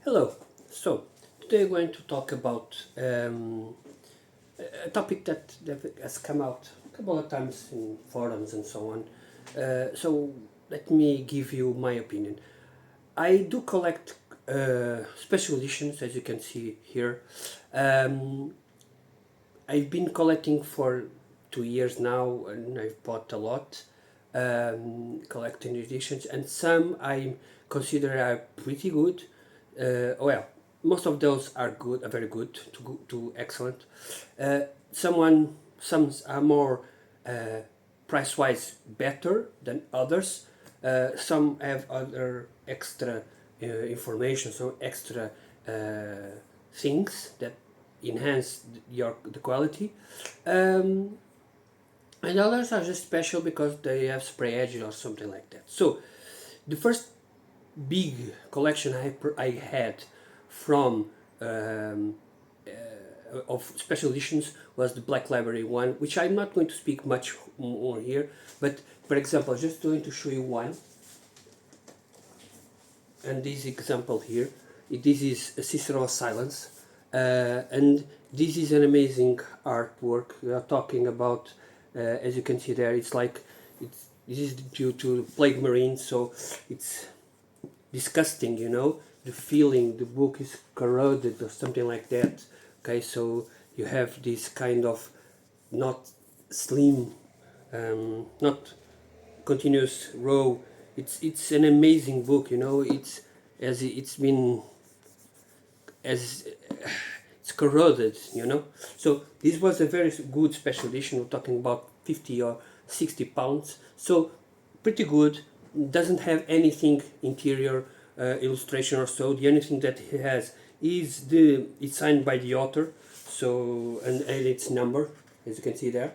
Hello. So today we're going to talk about a topic that has come out a couple of times in forums and so on. So let me give you my opinion. I do collect special editions, as you can see here. Um, I've been collecting for 2 years now, and I've bought a lot collecting editions, and some I consider are pretty good. Well, most of those are good, are very good to excellent. Some are more price-wise better than others. Some have other extra information, some extra things that enhance the quality. Um, and others are just special because they have spray edges or something like that. So the first big collection I had from of special editions was the Black Library one, which I'm not going to speak much more here, but for example, just going to show you one, and this example here, this is Cicero of Silence, and this is an amazing artwork. We are talking about, as you can see there, it's like, this is due to Plague Marine, so it's disgusting, you know, the feeling the book is corroded or something like that. Okay, so you have this kind of not slim, not continuous row. It's an amazing book, you know. It's been as it's corroded, you know. So this was a very good special edition. We're talking about 50 or 60 pounds. So pretty good. Doesn't have anything interior illustration or so. The only thing that it has is it's signed by the author. So and its number, as you can see there.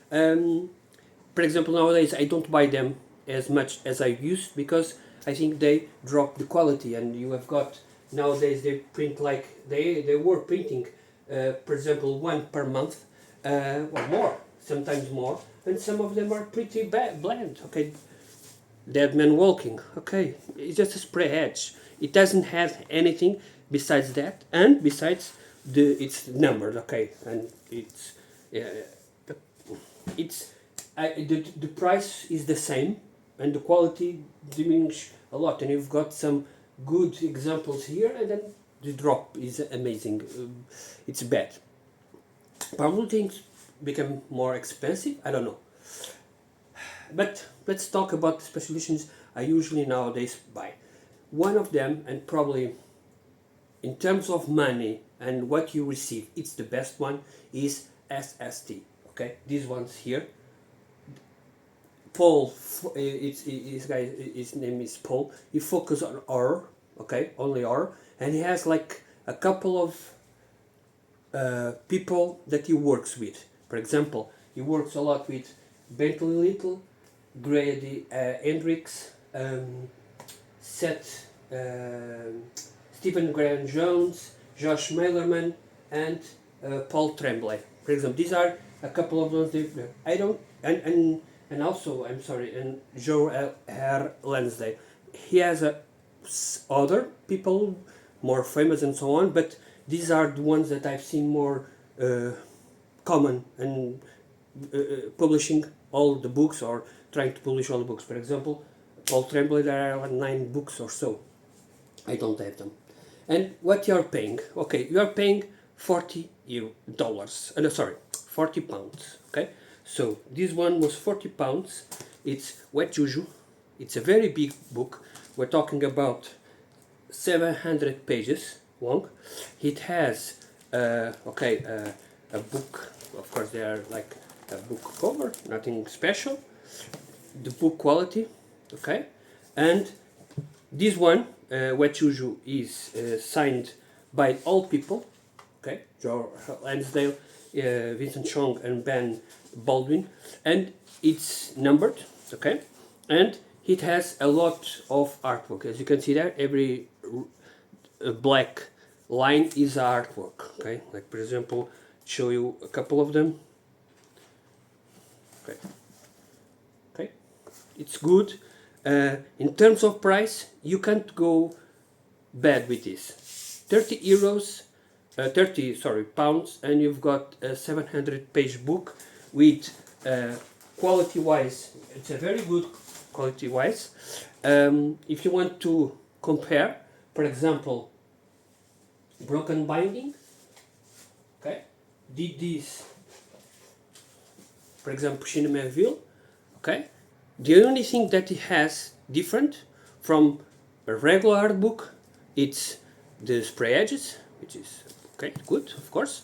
For example, nowadays I don't buy them as much as I used because I think they drop the quality, and you have got nowadays they print like they were printing, for example, one per month, or more, sometimes more, and some of them are pretty bland. Okay, Dead Man Walking. Okay, it's just a spray edge. It doesn't have anything besides that, and besides it's numbered. Okay, and it's the price is the same, and the quality diminish a lot. And you've got some good examples here, and then the drop is amazing. It's bad. Probably things become more expensive. I don't know. But let's talk about the special editions I usually nowadays buy. One of them, and probably in terms of money and what you receive, it's the best one, is SST. Okay, these ones here. Paul, his name is Paul. He focuses on R, okay, only R, and he has like a couple of people that he works with. For example, he works a lot with Bentley Little, Grady Hendricks, Seth, Stephen Graham Jones, Josh Mailerman, and Paul Tremblay. For example, these are a couple of those. I don't and also I'm sorry, and Joe R. Lansdale. He has other people more famous and so on, but these are the ones that I've seen more common and publishing all the books or trying to publish all the books. For example, Paul Tremblay, there are like 9 books or so. I don't have them. And what you are paying? Okay, you are paying $40. No, sorry, £40. Okay, so this one was £40. It's Wet Juju. It's a very big book. We're talking about 700 pages long. It has a book. Of course, they are like a book cover, nothing special. The book quality, okay, and this one, Wet Juju, is signed by all people, okay, Joe Lansdale, Vincent Chong, and Ben Baldwin, and it's numbered, okay, and it has a lot of artwork. As you can see there, every black line is artwork, okay, like for example, show you a couple of them. Okay, it's good. In terms of price, you can't go bad with this. 30 euros, 30 sorry pounds, and you've got a 700 page book with quality wise, it's a very good quality wise. If you want to compare, for example, broken binding, okay, did this, for example, Chinemerville, okay, the only thing that it has different from a regular art book, it's the spray edges, which is okay, good, of course,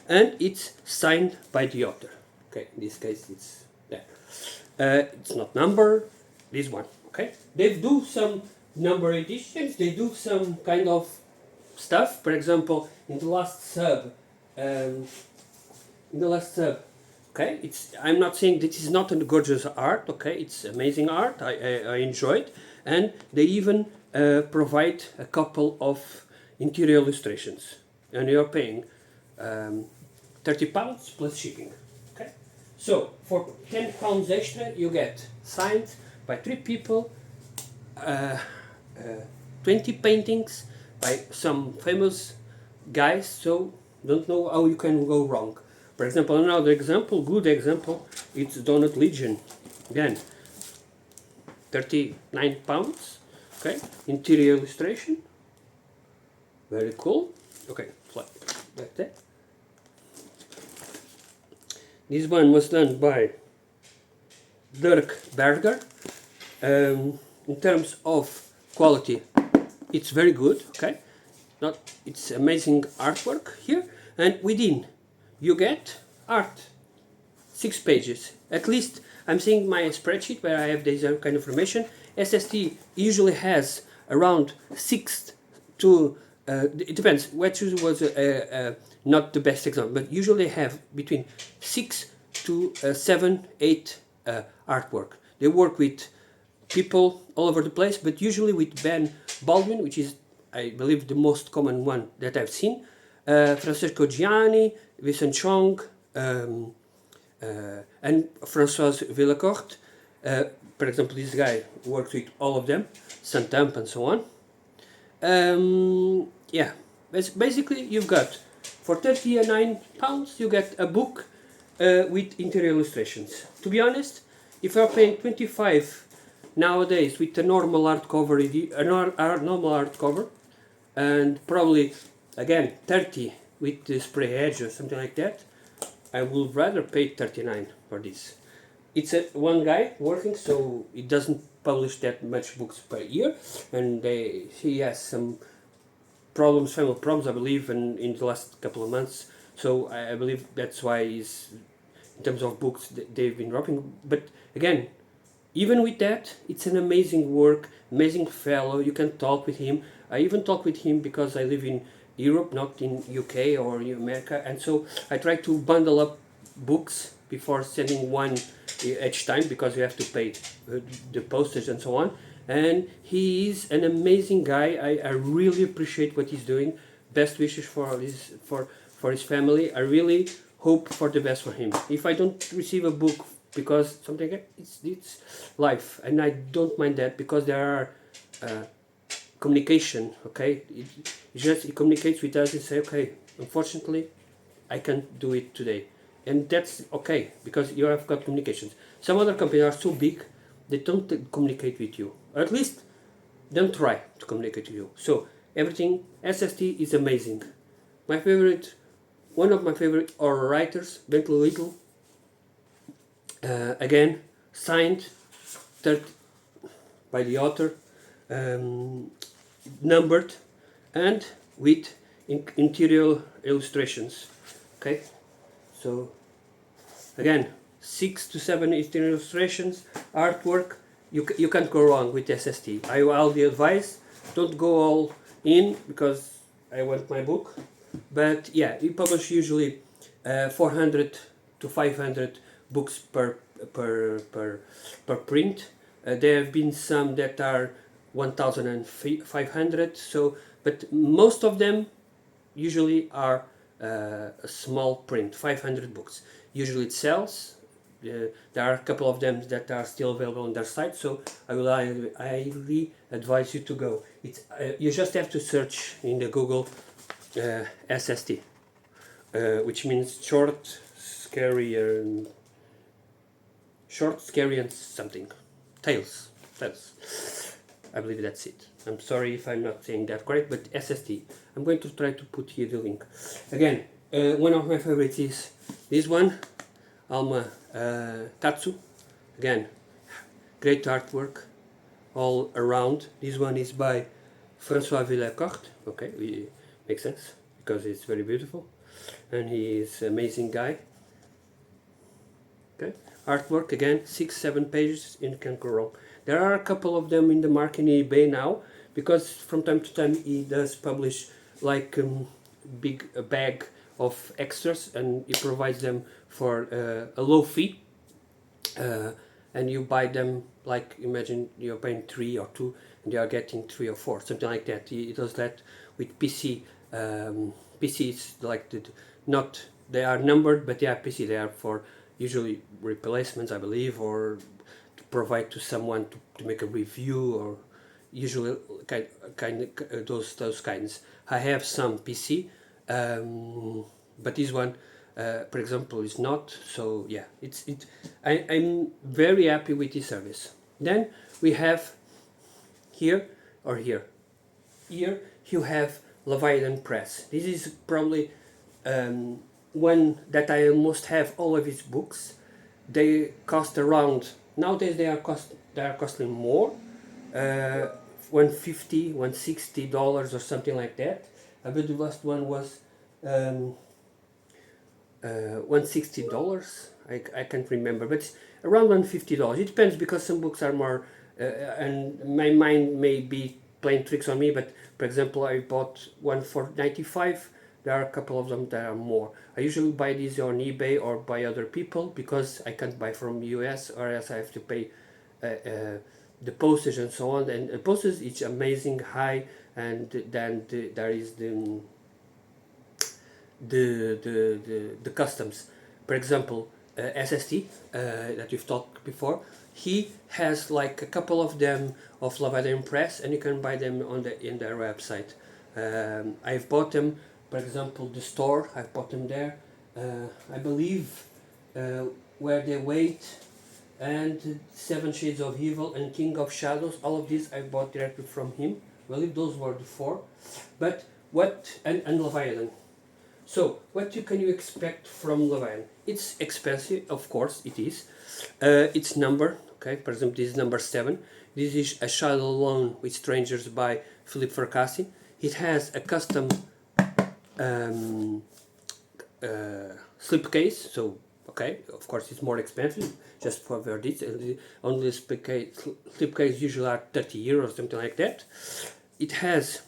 and it's signed by the author. Okay, in this case, it's there. It's not numbered. This one, okay. They do some number editions. They do some kind of stuff. For example, in the last sub, okay. It's. I'm not saying this is not a gorgeous art. Okay, it's amazing art. I enjoy it, and they even provide a couple of interior illustrations, and you're paying £30 plus shipping. Okay, so for £10 extra, you get signed by 3 people, 20 paintings by some famous guys. So don't know how you can go wrong. For example, another example, good example, it's Donut Legion. Again, £39. Okay, interior illustration, very cool. Okay, like that. This one was done by Dirk Berger. In terms of quality, it's very good. Okay, it's amazing artwork here, and within you get art, 6 pages at least. I'm seeing my spreadsheet where I have this kind of information. SST usually has around 6 to it depends. Which was not the best example, but usually have between 6 to 7, 8 artwork. They work with people all over the place, but usually with Ben Baldwin, which is, I believe, the most common one that I've seen. Francesco Gianni, Vincent Chong, and Françoise Villacorte. For example, this guy works with all of them, suntup and so on. Yeah, basically you've got, for £39 you get a book with interior illustrations. To be honest, if you're paying 25 nowadays with a normal hardcover, and probably again 30 with the spray edge or something like that, I would rather pay 39 for this. It's one guy working, so it doesn't publish that much books per year, and he has some problems, family problems, I believe, in the last couple of months. So I believe that's why he's, in terms of books, they've been dropping. But again, even with that, it's an amazing work, amazing fellow. You can talk with him. I even talk with him because I live in Europe, not in UK or in America, and so I try to bundle up books before sending one each time, because you have to pay the postage and so on. And he is an amazing guy. I really appreciate what he's doing. Best wishes for his family. I really hope for the best for him. If I don't receive a book because something like that, it's life, and I don't mind that, because there are communication. Okay, he communicates with us and say, okay, unfortunately I can't do it today, and that's okay, because you have got communications. Some other companies are so big, they don't communicate with you, or at least don't try to communicate with you. So everything SST is amazing. One of my favorite horror writers, Bentley Little, again signed by the author, numbered, and with interior illustrations. Okay, so again, 6 to 7 interior illustrations, artwork. You can't go wrong with SST. I will advise, don't go all in, because I want my book. But yeah, we publish usually 400 to 500 books per print. There have been some that are 1,500. So, but most of them usually are a small print, 500 books. Usually it sells there are a couple of them that are still available on their site, so I will highly advise you to go. You just have to search in the Google SST, which means short, scary, and something. Tales. I believe that's it. I'm sorry if I'm not saying that correct, but SST. I'm going to try to put here the link. Again, one of my favorites is this one, Alma Tatsu. Again, great artwork all around. This one is by François Villacorte. Okay, makes sense because it's very beautiful, and he is an amazing guy. Okay, artwork again, 6-7 pages, and can go wrong. There are a couple of them in the market in eBay now, because from time to time he does publish like a bag of extras, and he provides them for a low fee, and you buy them, like imagine you're paying 3 or 2 and you are getting 3 or 4, something like that. He does that with PC. PCs like they are numbered, but they are PC. They are for usually replacements, I believe, or to provide to someone to make a review, or usually those kinds. I have some PC, but this one, for example, is not. So yeah, I'm very happy with this service. Then we have here you have Lividan Press. This is probably one that I almost have all of his books. They cost around, nowadays they are costing more, $150, $160 or something like that. I bet the last one was $160. I can't remember, but it's around $150. It depends, because some books are more, and my mind may be playing tricks on me, but for example, I bought one for $95. There are a couple of them that are more. I usually buy these on eBay or by other people, because I can't buy from US, or else I have to pay the postage and so on. And the postage is amazing high, and then there is the customs. For example, SST that we've talked before, he has like a couple of them of Lividan Press, and you can buy them in their website. I've bought them, for example, the store. I've bought them there. I believe Where They Wait and 7 Shades of Evil and King of Shadows. All of these I bought directly from him. I believe those were the 4. But and Lividan. So what can you expect from Lividan? It's expensive, of course it is. It's numbered. Okay, for example, this is number 7. This is A Child Alone with Strangers by Philippe Fracassi. It has a custom slipcase, so okay, of course it's more expensive, just for this. Only slipcase usually are €30, something like that. It has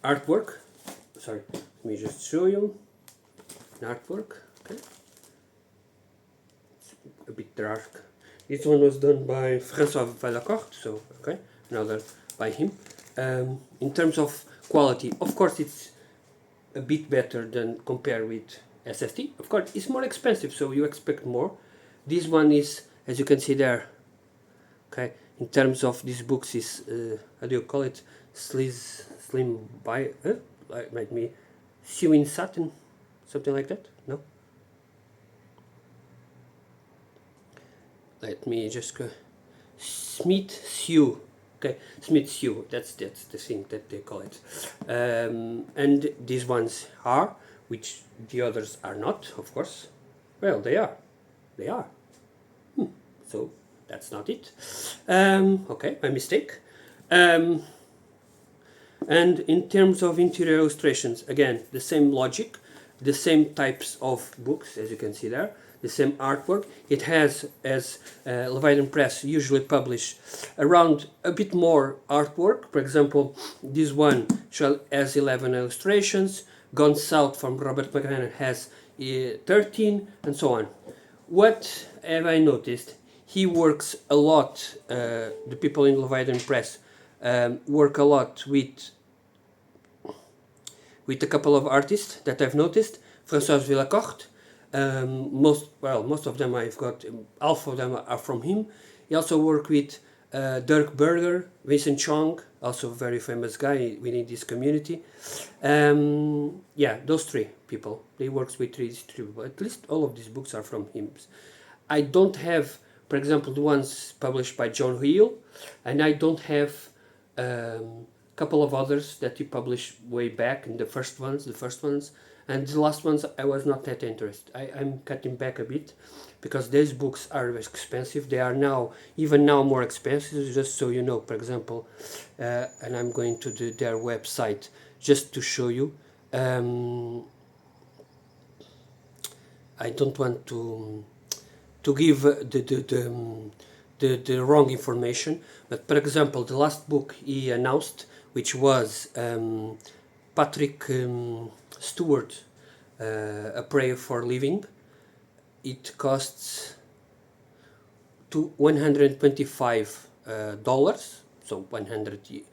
artwork. Sorry, let me just show you an artwork. Okay, it's a bit dark. This one was done by François Villacorte, so okay, another by him. In terms of quality, of course it's a bit better than compared with SST. Of course it's more expensive, so you expect more. This one is, as you can see there, okay, in terms of these books is how do you call it, slim by like me sewing satin, something like that. No, let me just go. Smith Sew. Okay, Smith Sew, that's the thing that they call it. And these ones are, which the others are not, of course. Well, they are. So that's not it. Okay, my mistake. And in terms of interior illustrations, again, the same logic, the same types of books, as you can see there, the same artwork. It has, as Lividan Press usually publish, around a bit more artwork. For example, this one has 11 illustrations. Gone South from Robert McMahon has 13, and so on. What have I noticed? He works a lot, the people in Lividan Press work a lot with a couple of artists that I've noticed. François Villacorte, Most of them I've got, half of them are from him. He also worked with Dirk Berger, Vincent Chong, also a very famous guy within this community. Yeah, those three people. He works with three people. At least all of these books are from him. I don't have, for example, the ones published by John Hill, and I don't have a couple of others that he published way back in the first ones, and the last ones I was not that interested. I'm cutting back a bit because these books are expensive. They are now, even now, more expensive, just so you know. For example, and I'm going to their website just to show you. I don't want to give the wrong information, but for example, the last book he announced, which was Patrick Stewart, A Prayer for Living, it costs $125, so 100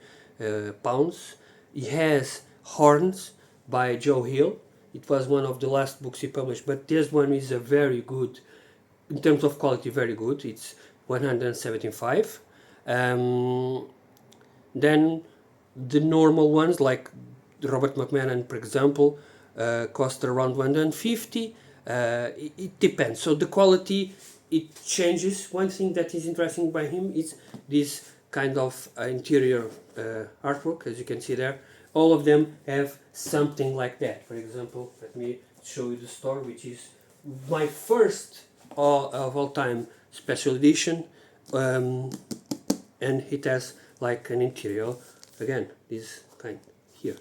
pounds. He has Horns by Joe Hill. It was one of the last books he published, but this one is a very good, in terms of quality, very good. It's 175. Then the normal ones like Robert McMahon, for example, cost around 150. It depends. So the quality, it changes. One thing that is interesting by him is this kind of interior artwork, as you can see there. All of them have something like that. For example, let me show you the store, which is my first of all time special edition, and it has like an interior, again, this kind here.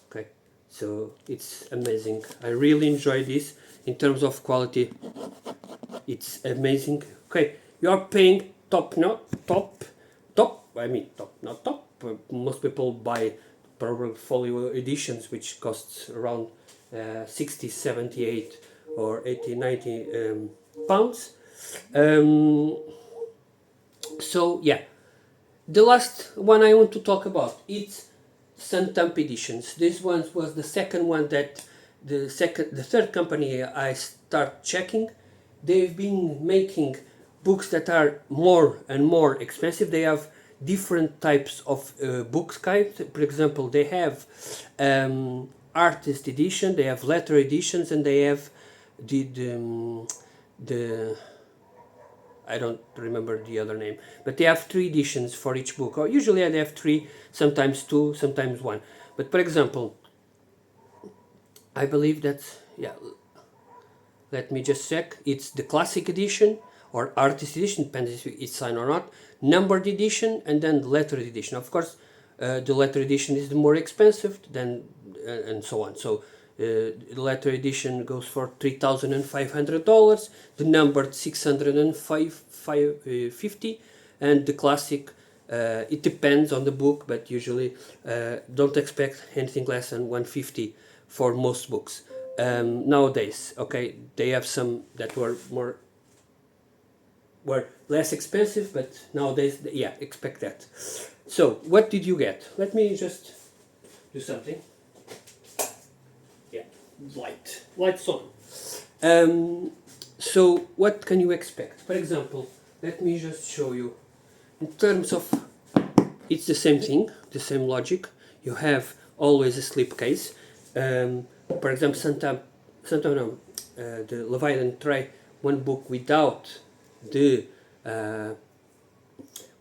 Okay, so it's amazing. I really enjoy this. In terms of quality, it's amazing. Okay, you are paying top, not top, I mean top, not top. Most people buy portfolio editions, which costs around 60, 78 or 80, 90 pounds. So yeah, the last one I want to talk about, it's suntup editions. This one was the second one that the third company I start checking. They've been making books that are more and more expensive. They have different types of books kinds. For example, they have artist edition, they have letter editions, and they have the I don't remember the other name, but they have 3 editions for each book, or usually they have 3, sometimes 2, sometimes 1. But for example, I believe that, yeah, let me just check, it's the classic edition or artist edition, depends if it's signed or not, numbered edition, and then the lettered edition. Of course, the letter edition is the more expensive, than and so on. So the letter edition goes for $3,500, the numbered $650, and the classic, it depends on the book, but usually don't expect anything less than $150 for most books. Nowadays, okay, they have some that were less expensive, but nowadays, yeah, expect that. So what did you get? Let me just do something. Yeah, lights on. So what can you expect? For example, let me just show you. In terms of, it's the same thing, the same logic. You have always a slipcase. For example, the Leviathan try one book without the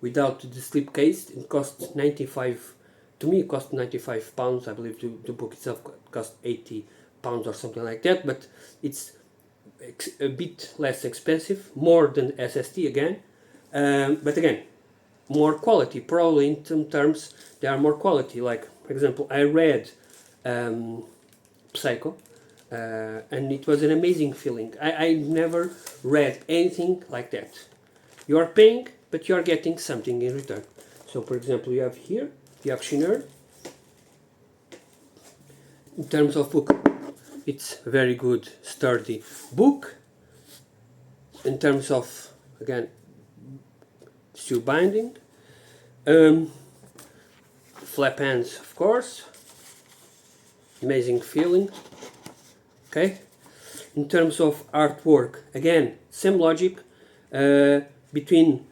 slipcase. It costs 95. To me, it cost 95 pounds. I believe the book itself cost 80 pounds or something like that. But it's a bit less expensive, more than SST again. But again, more quality. Probably in some terms, they are more quality. Like, for example, I read Psycho, and it was an amazing feeling. I never read anything like that. You are paying, but you are getting something in return. So, for example, you have here the Actionnaire. In terms of book, it's a very good, sturdy book. In terms of, again, steel binding, flap hands, of course, amazing feeling. Okay, in terms of artwork, again, same logic, between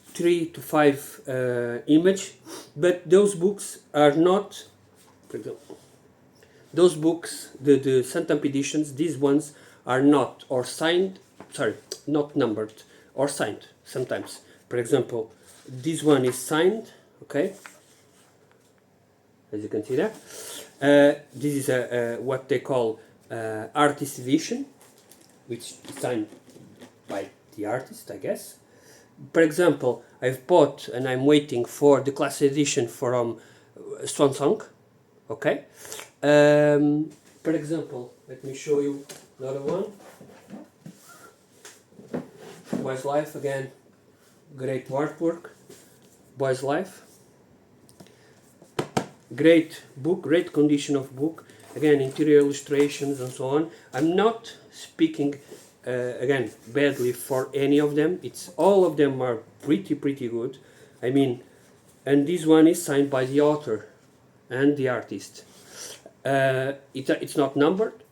3 to 5 image, but those books are not, for example, those books, the suntup editions, these ones are not or signed, sorry, not numbered or signed sometimes. For example, this one is signed, okay, as you can see there. This is what they call artist edition, which is signed by the artist, I guess. For example, I've bought and I'm waiting for the class edition from Swansong, okay. For example, let me show you another one. Boy's Life, again, great artwork. Boy's Life, great book, great condition of book, again, interior illustrations and so on. I'm not speaking again badly for any of them. It's all of them are pretty good. I mean, and this one is signed by the author and the artist. It's not numbered.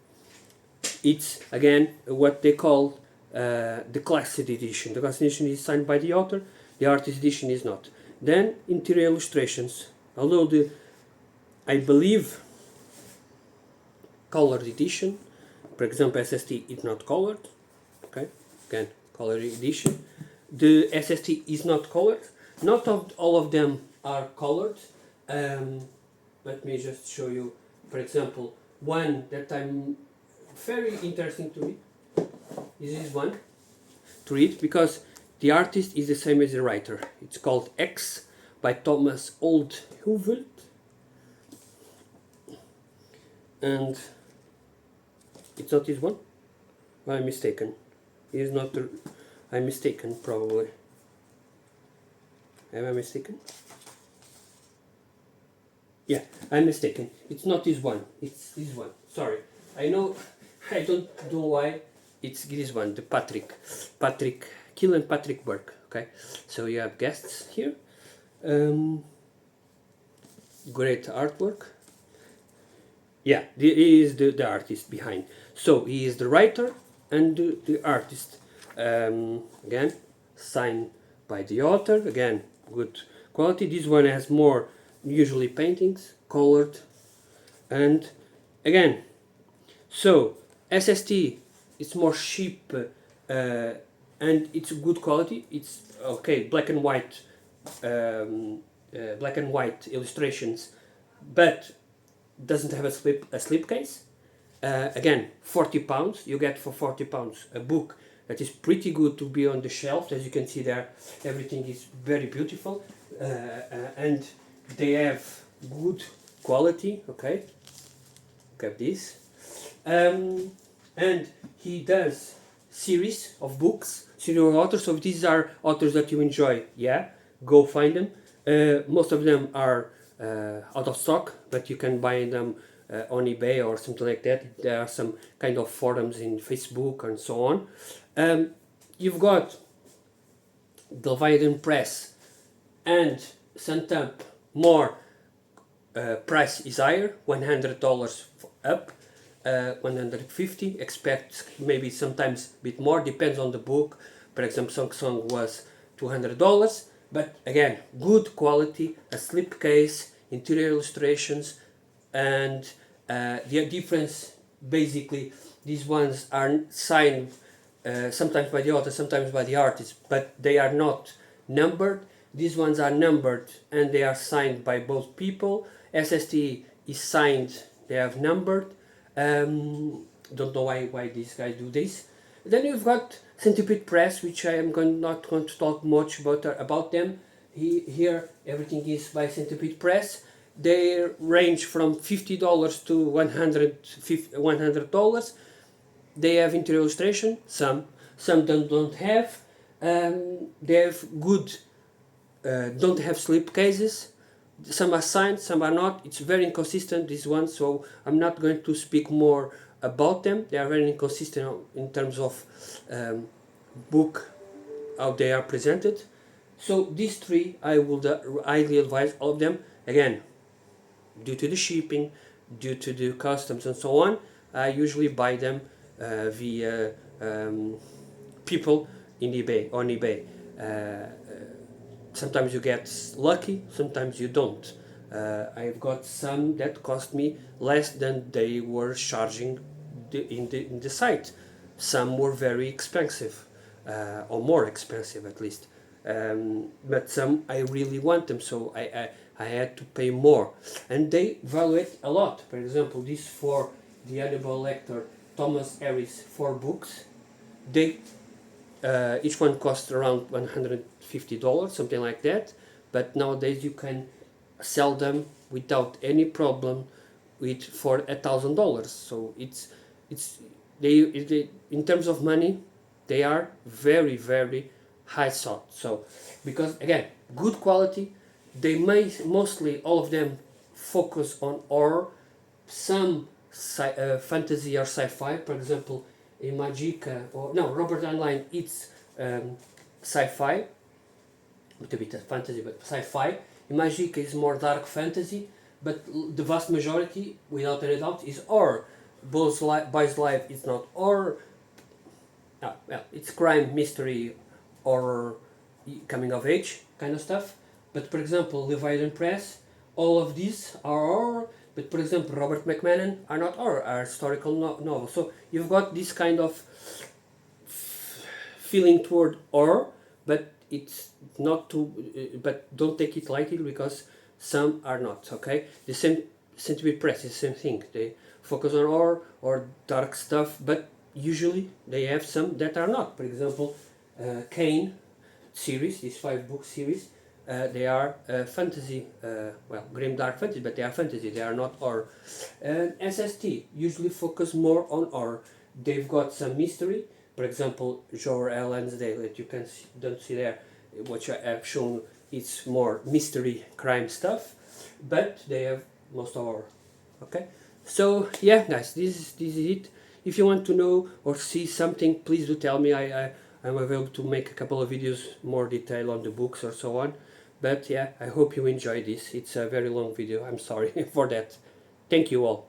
It's again what they call the classic edition. The classic edition is signed by the author. The artist edition is not. Then interior illustrations. Although I believe colored edition, for example, SST is not colored. Okay, again, colored edition. The SST is not colored. Not all of them are colored. Let me just show you. For example, one that I'm very interesting to read is this one to read because the artist is the same as the writer. It's called X by Thomas Oldhoved, and it's not this one. I'm mistaken. It is not. I'm mistaken probably. Am I mistaken? Yeah, I'm mistaken. It's not this one. It's this one. Sorry. I know. I don't know why. It's this one. The Patrick Kill and Patrick Burke. Okay. So you have guests here. Great artwork. Yeah, he is the artist behind. So he is the writer and the artist. Again, signed by the author. Again, good quality. This one has more. Usually paintings, colored, and again, so SST it's more cheap and it's good quality. It's okay, black and white illustrations, but doesn't have a slipcase. Again, £40. You get for £40 a book that is pretty good to be on the shelf. As you can see there, everything is very beautiful, and they have good quality. Okay, look at this. And he does series of books, serial authors. So if these are authors that you enjoy, yeah, go find them. Most of them are out of stock, but you can buy them on eBay or something like that. There are some kind of forums in Facebook and so on. You've got the Lividan Press and suntup. More price is higher, $100 up, $150. Expect maybe sometimes a bit more, depends on the book. For example, Song was $200, but again, good quality, a slipcase, interior illustrations, and the difference basically, these ones are signed sometimes by the author, sometimes by the artist, but they are not numbered. These ones are numbered and they are signed by both people. SST is signed, they have numbered. Don't know why these guys do this. Then you've got Centipede Press, which I am not going to talk much about them. Here everything is by Centipede Press. They range from $50 to $100. They have interior illustration, some don't have. They have good. Don't have slipcases. Some are signed, some are not. It's very inconsistent, this one, so I'm not going to speak more about them. They are very inconsistent in terms of book, how they are presented. So these three, I would highly advise all of them. Again, due to the shipping, due to the customs and so on, I usually buy them via people in eBay, on eBay. Sometimes you get lucky, sometimes you don't. I've got some that cost me less than they were charging in the site. Some were very expensive, or more expensive at least. But some I really want them, so I had to pay more. And they value it a lot. For example, this for the Hannibal Lecter Thomas Harris 4 books. They each one costs around $150, something like that. But nowadays you can sell them without any problem for $1,000. So they in terms of money, they are very, very high sought. So because again, good quality, they may mostly all of them focus on horror, some fantasy or sci-fi. For example, in Magica or no, Robert Heinlein, it's sci-fi, a bit of fantasy, but sci-fi. In Magica is more dark fantasy, but the vast majority, without any doubt, is horror. Boys Life is not horror. Well, it's crime, mystery, horror, coming of age kind of stuff. But for example, Lividan Press, all of these are horror. But for example, Robert McMahon are not horror, are historical novels. So you've got this kind of feeling toward horror, but it's not too. But don't take it lightly because some are not. Okay, the same Century Press is the same thing. They focus on horror or dark stuff, but usually they have some that are not. For example, Kane series, this 5-book series. They are fantasy, well, grim dark fantasy, but they are fantasy, they are not horror. And SST usually focus more on horror. They've got some mystery, for example, Joel Lansdale that you can see, don't see there, which I have shown, it's more mystery crime stuff, but they have most of horror. Okay, so yeah, guys, this is it. If you want to know or see something, please do tell me. I'm available to make a couple of videos more detail on the books or so on. But yeah, I hope you enjoy this. It's a very long video. I'm sorry for that. Thank you all.